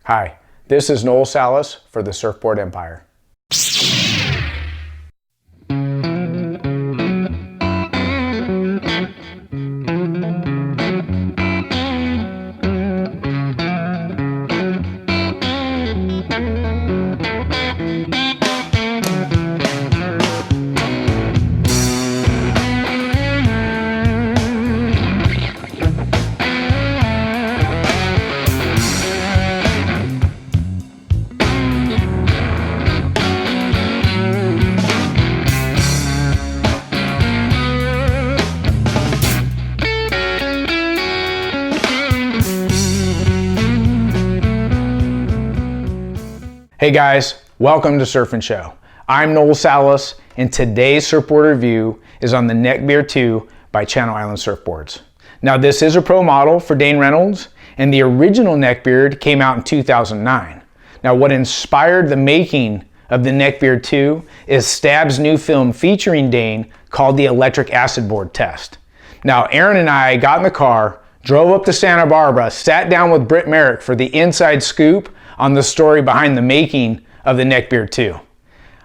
Hi, this is Noel Salas for the Surfboard Empire. Hey guys, welcome to Surf and Show. I'm Noel Salas, and today's surfboard review is on the Neckbeard 2 by Channel Islands Surfboards. Now this is a pro model for Dane Reynolds, and the original Neckbeard came out in 2009. Now what inspired the making of the Neckbeard 2 is Stab's new film featuring Dane called the Electric Acid Board Test. Now Aaron and I got in the car, drove up to Santa Barbara, sat down with Britt Merrick for the inside scoop on the story behind the making of the Neckbeard 2.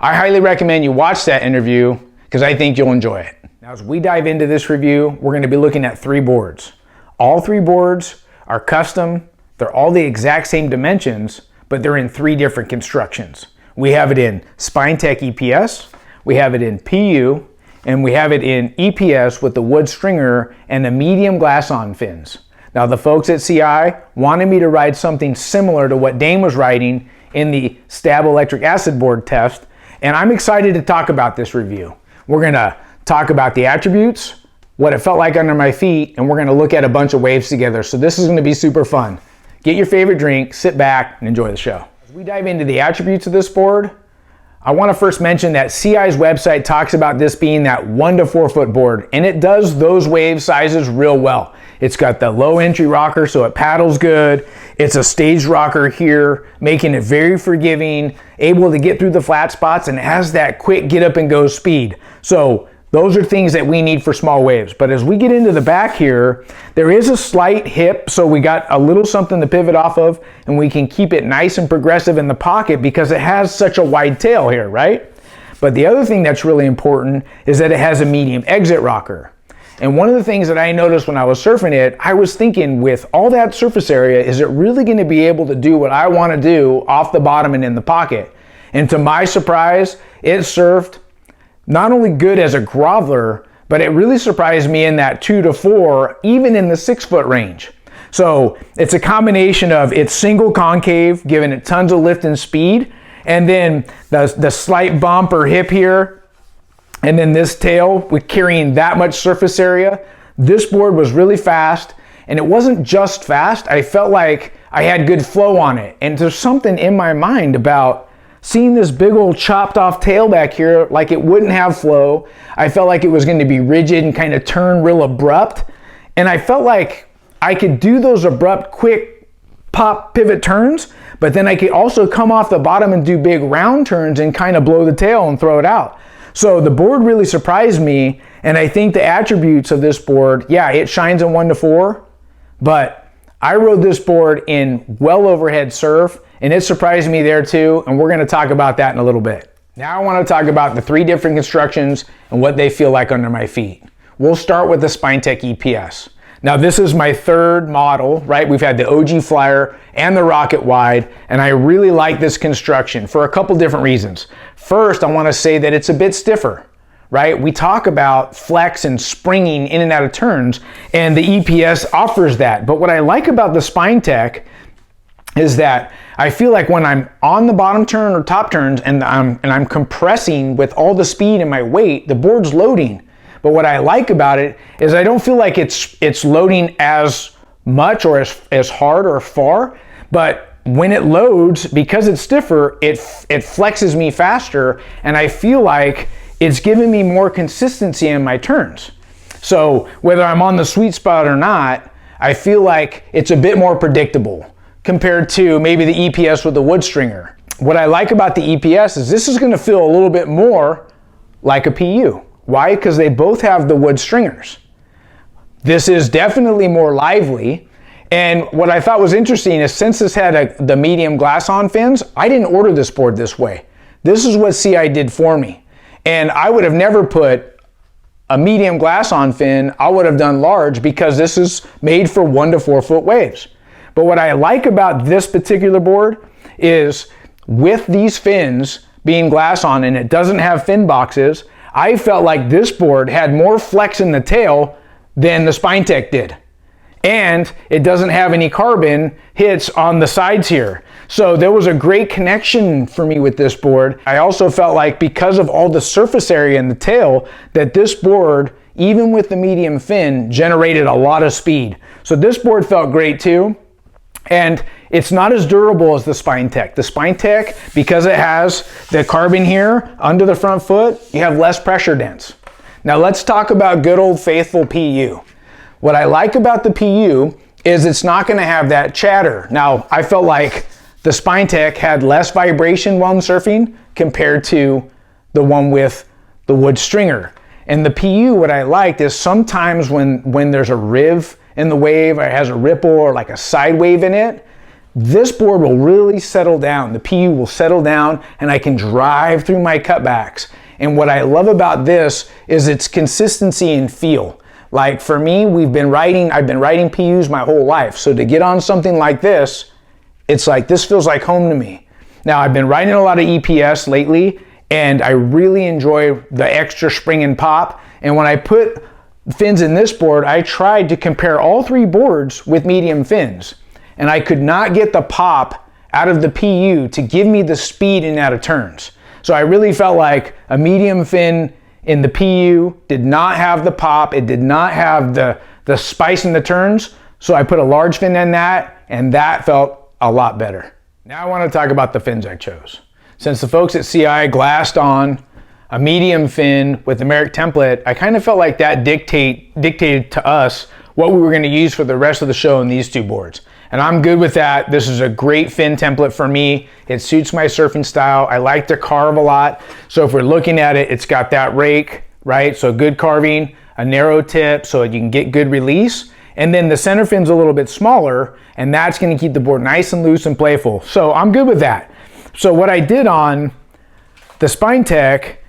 I highly recommend you watch that interview because I think you'll enjoy it. Now as we dive into this review, we're going to be looking at three boards. All three boards are custom, they're all the exact same dimensions, but they're in three different constructions. We have it in Spine-Tek EPS, we have it in PU, and we have it in EPS with the wood stringer and the medium glass-on fins. Now the folks at CI wanted me to ride something similar to what Dane was riding in the Stab Electric Acid Board Test, and I'm excited to talk about this review. We're gonna talk about the attributes, what it felt like under my feet, and we're gonna look at a bunch of waves together. So this is gonna be super fun. Get your favorite drink, sit back, and enjoy the show. As we dive into the attributes of this board, I want to first mention that CI's website talks about this being that 1 to 4 foot board, and it does those wave sizes real well. It's got the low entry rocker so it paddles good. It's a staged rocker here, making it very forgiving, able to get through the flat spots, and has that quick get up and go speed. So those are things that we need for small waves. But as we get into the back here, there is a slight hip, so we got a little something to pivot off of, and we can keep it nice and progressive in the pocket because it has such a wide tail here, right? But the other thing that's really important is that it has a medium exit rocker. And one of the things that I noticed when I was surfing it, I was thinking with all that surface area, is it really going to be able to do what I want to do off the bottom and in the pocket? And to my surprise, it surfed not only good as a groveler, but it really surprised me in that 2 to 4, even in the 6 foot range. So it's a combination of its single concave, giving it tons of lift and speed, and then the slight bump or hip here, and then this tail with carrying that much surface area. This board was really fast, and it wasn't just fast. I felt like I had good flow on it. And there's something in my mind about seeing this big old chopped off tail back here, like it wouldn't have flow. I felt like it was going to be rigid and kind of turn real abrupt. And I felt like I could do those abrupt, quick pop pivot turns, but then I could also come off the bottom and do big round turns and kind of blow the tail and throw it out. So the board really surprised me, and I think the attributes of this board, yeah, it shines in 1 to 4, but I rode this board in well overhead surf, and it surprised me there too, and we're going to talk about that in a little bit. Now I want to talk about the three different constructions and what they feel like under my feet. We'll start with the Spine-Tek EPS. Now this is my third model, right? We've had the OG Flyer and the Rocket Wide, and I really like this construction for a couple different reasons. First, I want to say that it's a bit stiffer, right? We talk about flex and springing in and out of turns, and the EPS offers that. But what I like about the Spine-Tek is that I feel like when I'm on the bottom turn or top turns and I'm compressing with all the speed and my weight, the board's loading. But what I like about it is I don't feel like it's loading as much or as hard or far, but when it loads, because it's stiffer, it flexes me faster, and I feel like it's giving me more consistency in my turns. So whether I'm on the sweet spot or not, I feel like it's a bit more predictable compared to maybe the EPS with the wood stringer. What I like about the EPS is this is going to feel a little bit more like a PU. Why? Because they both have the wood stringers. This is definitely more lively, And what I thought was interesting is since this had the medium glass on fins, I didn't order this board this way. This is what CI did for me. And I would have never put a medium glass on fin. I would have done large because this is made for 1 to 4 foot waves. But what I like about this particular board is with these fins being glass on and it doesn't have fin boxes, I felt like this board had more flex in the tail than the Spine-Tek did. And it doesn't have any carbon hits on the sides here. So there was a great connection for me with this board. I also felt like because of all the surface area in the tail, that this board, even with the medium fin, generated a lot of speed. So this board felt great too. And it's not as durable as the Spine-Tek. The Spine-Tek, because it has the carbon here under the front foot, you have less pressure dents. Now let's talk about good old faithful PU. What I like about the PU is it's not going to have that chatter. Now, I felt like the Spine-Tek had less vibration while surfing compared to the one with the wood stringer. And the PU, what I liked is sometimes when there's a riv in the wave or it has a ripple or like a side wave in it, this board will really settle down. The PU will settle down and I can drive through my cutbacks. And what I love about this is its consistency and feel. Like for me, I've been riding PUs my whole life. So to get on something like this, it's like, this feels like home to me. Now I've been riding a lot of EPS lately and I really enjoy the extra spring and pop. And when I put fins in this board, I tried to compare all 3 boards with medium fins. And I could not get the pop out of the PU to give me the speed and out of turns. So I really felt like a medium fin in the PU did not have the pop, it did not have the spice in the turns, so I put a large fin in that, and that felt a lot better. Now I want to talk about the fins I chose. Since the folks at CI glassed on a medium fin with the Merrick template, I kind of felt like that dictated to us what we were going to use for the rest of the show in these 2 boards. And I'm good with that. This is a great fin template for me. It suits my surfing style. I like to carve a lot. So if we're looking at it, it's got that rake, right? So good carving, a narrow tip so you can get good release. And then the center fin's a little bit smaller and that's gonna keep the board nice and loose and playful. So I'm good with that. So what I did on the Spine-Tek,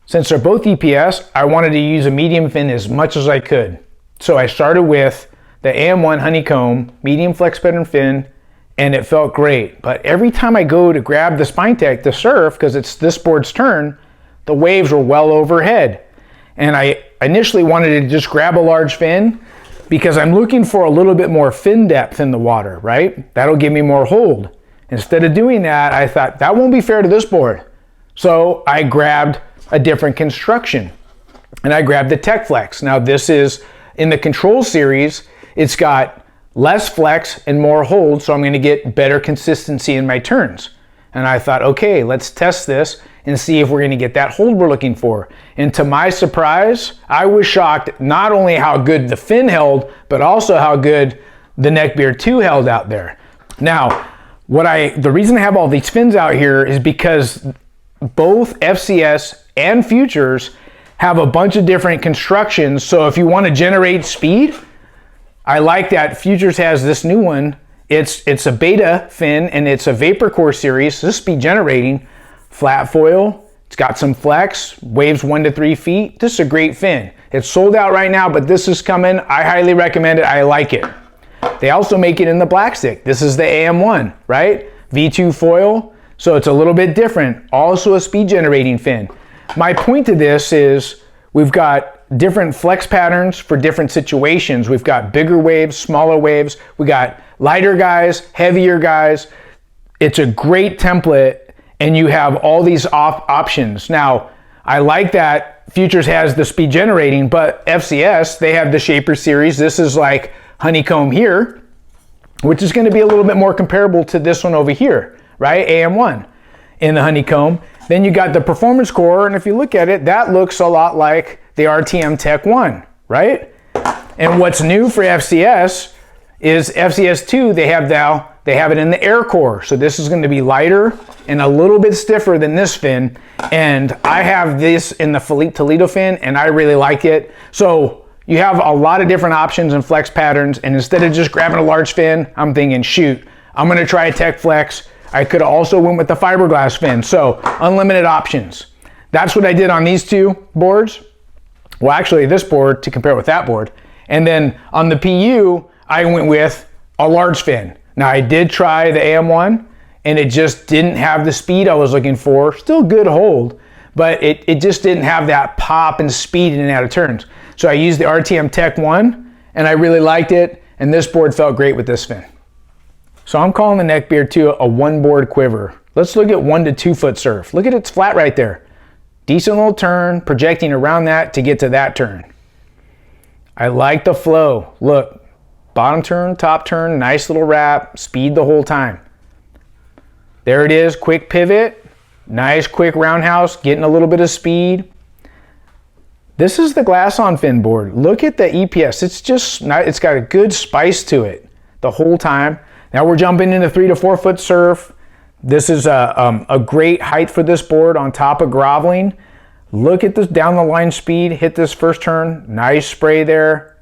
since they're both EPS, I wanted to use a medium fin as much as I could. So I started with the AM1 honeycomb medium flex pattern fin, and it felt great. But every time I go to grab the Spine-Tek to surf, because it's this board's turn, the waves were well overhead. And I initially wanted to just grab a large fin because I'm looking for a little bit more fin depth in the water, right? That'll give me more hold. Instead of doing that, I thought that won't be fair to this board. So I grabbed a different construction and I grabbed the Tek Flex. Now this is in the Control series, it's got less flex and more hold, so I'm going to get better consistency in my turns. And I thought, okay, let's test this and see if we're going to get that hold we're looking for. And to my surprise, I was shocked not only how good the fin held, but also how good the Neckbeard 2 held out there. Now, the reason I have all these fins out here is because both FCS and Futures have a bunch of different constructions. So if you want to generate speed, I like that Futures has this new one. It's a beta fin and it's a Vapor Core series. This is speed generating, flat foil. It's got some flex, waves 1 to 3 feet. This is a great fin. It's sold out right now, but this is coming. I highly recommend it. I like it. They also make it in the black stick. This is the AM1, right? V2 foil, so it's a little bit different. Also a speed generating fin. My point to this is we've got different flex patterns for different situations. We've got bigger waves, smaller waves. We got lighter guys, heavier guys. It's a great template and you have all these options. Now, I like that Futures has the speed generating, but FCS, they have the Shaper series. This is like honeycomb here, which is going to be a little bit more comparable to this one over here, right? AM1 in the honeycomb. Then you got the Performance Core, and if you look at it, that looks a lot like the RTM Tech 1, right? And what's new for FCS is FCS 2, they have it in the Air Core. So this is going to be lighter and a little bit stiffer than this fin. And I have this in the Philippe Toledo fin, and I really like it. So, you have a lot of different options and flex patterns, and instead of just grabbing a large fin, I'm thinking, shoot, I'm gonna try a Tek Flex. I could have also went with the fiberglass fin, so unlimited options. That's what I did on these two boards. Well, actually this board to compare with that board. And then on the PU, I went with a large fin. Now I did try the AM1 and it just didn't have the speed I was looking for. Still good hold, but it just didn't have that pop and speed in and out of turns. So I used the RTM Tek 1 and I really liked it, and this board felt great with this fin. So I'm calling the Neckbeard 2 a one board quiver. Let's look at 1 to 2 foot surf. Look at its flat right there. Decent little turn, projecting around that to get to that turn. I like the flow. Look, bottom turn, top turn, nice little wrap, speed the whole time. There it is, quick pivot, nice quick roundhouse, getting a little bit of speed. This is the glass on fin board. Look at the EPS. It's got a good spice to it the whole time. Now we're jumping into 3 to 4 foot surf. This is a great height for this board on top of groveling. Look at this down the line speed, hit this first turn, nice spray there,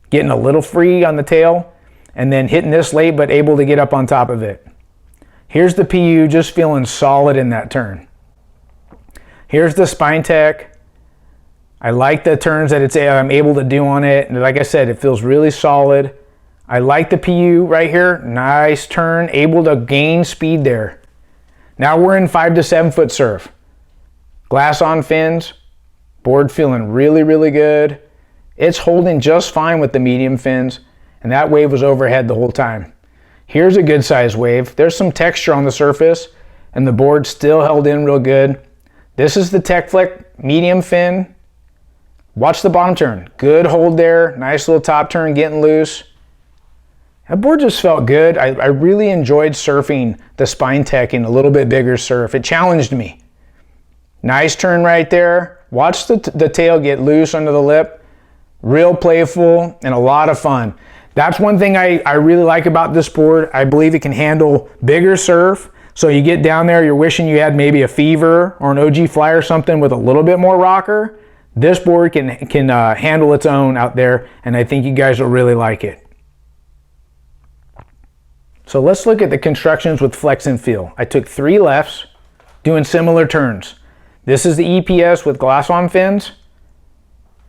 getting a little free on the tail, and then hitting this late but able to get up on top of it. Here's the PU, just feeling solid in that turn. Here's the Spine-Tek. I like the turns that I'm able to do on it, and like I said, it feels really solid. I like the PU right here, nice turn, able to gain speed there. Now we're in 5 to 7 foot surf. Glass on fins, board feeling really, really good. It's holding just fine with the medium fins, and that wave was overhead the whole time. Here's a good size wave. There's some texture on the surface, and the board still held in real good. This is the Tek Flex medium fin. Watch the bottom turn. Good hold there, nice little top turn getting loose. That board just felt good. I really enjoyed surfing the Spine-Tek in a little bit bigger surf. It challenged me. Nice turn right there. Watch the tail get loose under the lip. Real playful and a lot of fun. That's one thing I really like about this board. I believe it can handle bigger surf. So you get down there, you're wishing you had maybe a Fever or an OG Fly or something with a little bit more rocker. This board can handle its own out there, and I think you guys will really like it. So let's look at the constructions with flex and feel. I took 3 lefts, doing similar turns. This is the EPS with glass on fins,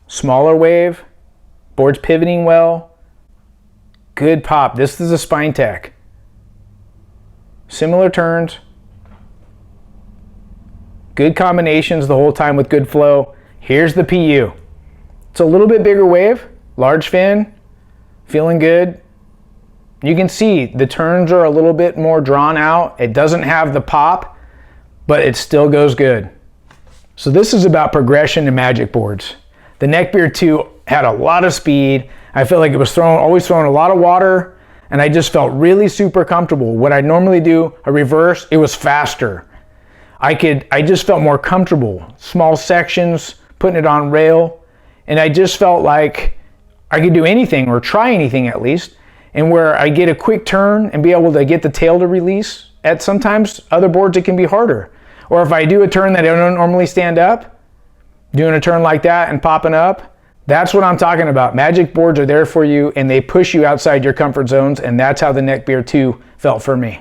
smaller wave, board's pivoting well, good pop. This is a Spine-Tek. Similar turns, good combinations the whole time with good flow. Here's the PU. It's a little bit bigger wave, large fin, feeling good. You can see the turns are a little bit more drawn out. It doesn't have the pop, but it still goes good. So this is about progression in magic boards. The Neckbeard 2 had a lot of speed. I felt like it was always throwing a lot of water, and I just felt really super comfortable. What I normally do, a reverse, it was faster. I just felt more comfortable. Small sections, putting it on rail, and I just felt like I could do anything, or try anything at least, and where I get a quick turn and be able to get the tail to release. At sometimes other boards it can be harder. Or if I do a turn that I don't normally stand up, doing a turn like that and popping up, that's what I'm talking about. Magic boards are there for you, and they push you outside your comfort zones, and that's how the Neckbeard 2 felt for me.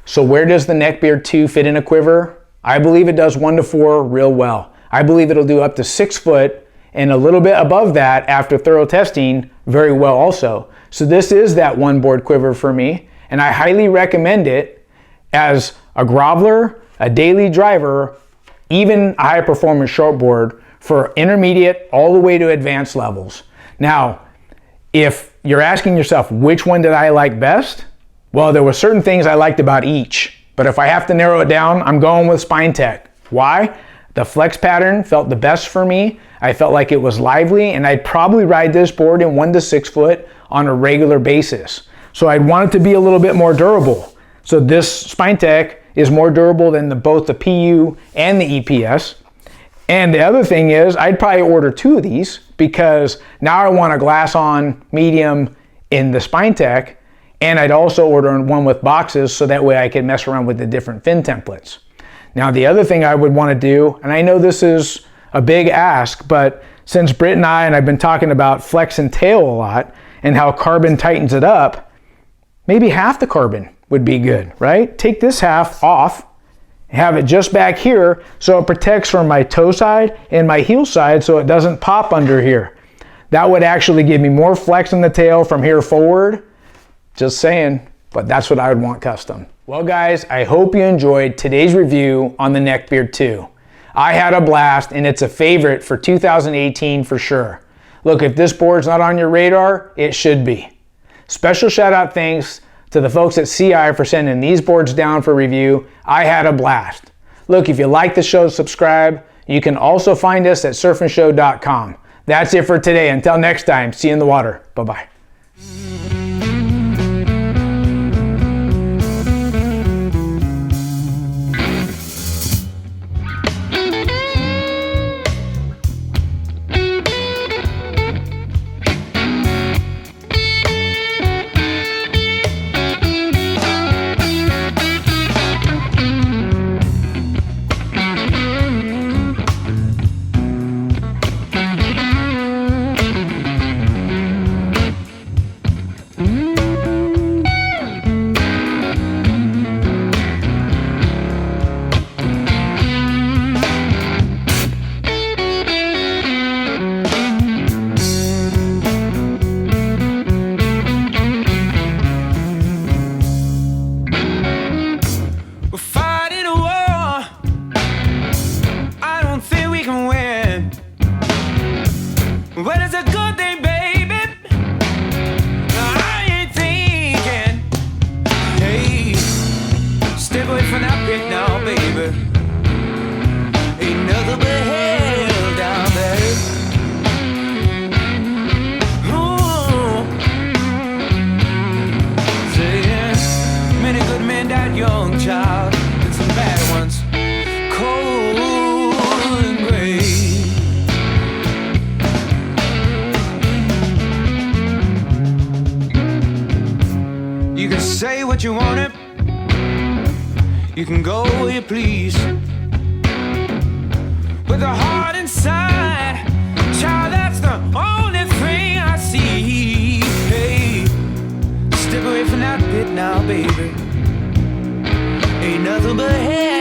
So where does the Neckbeard 2 fit in a quiver? I believe it does 1 to 4 real well. I believe it'll do up to 6 foot, and a little bit above that after thorough testing very well also. So this is that one board quiver for me, and I highly recommend it as a groveler, a daily driver, even a high performance shortboard for intermediate all the way to advanced levels. Now, if you're asking yourself, which one did I like best? Well, there were certain things I liked about each, but if I have to narrow it down, I'm going with Spine-Tek. Why? The flex pattern felt the best for me. I felt like it was lively, and I'd probably ride this board in 1 to 6 foot on a regular basis. So I'd want it to be a little bit more durable. So this Spine-Tek is more durable than both the PU and the EPS. And the other thing is, I'd probably order 2 of these, because now I want a glass on medium in the Spine-Tek, and I'd also order one with boxes so that way I can mess around with the different fin templates. Now the other thing I would want to do, and I know this is a big ask, but since Britt and I've been talking about flex and tail a lot and how carbon tightens it up, maybe half the carbon would be good, right? Take this half off, have it just back here so it protects from my toe side and my heel side so it doesn't pop under here. That would actually give me more flex in the tail from here forward. Just saying, but that's what I would want custom. Well guys, I hope you enjoyed today's review on the Neckbeard 2. I had a blast and it's a favorite for 2018 for sure. Look, if this board's not on your radar, it should be. Special shout out thanks to the folks at CI for sending these boards down for review. I had a blast. Look, if you like the show, subscribe. You can also find us at surfandshow.com. That's it for today. Until next time, see you in the water. Bye-bye. But it's a good thing, baby. I ain't thinking. Hey, step away from that pit now, baby. Ain't nothing but hell down there. Ooh. Say, many good men died young, child, and some bad ones, cold and gray. You can say what you want it, you can go where you please. With a heart inside, child, that's the only thing I see. Hey, step away from that pit now, baby. Ain't nothing but hell.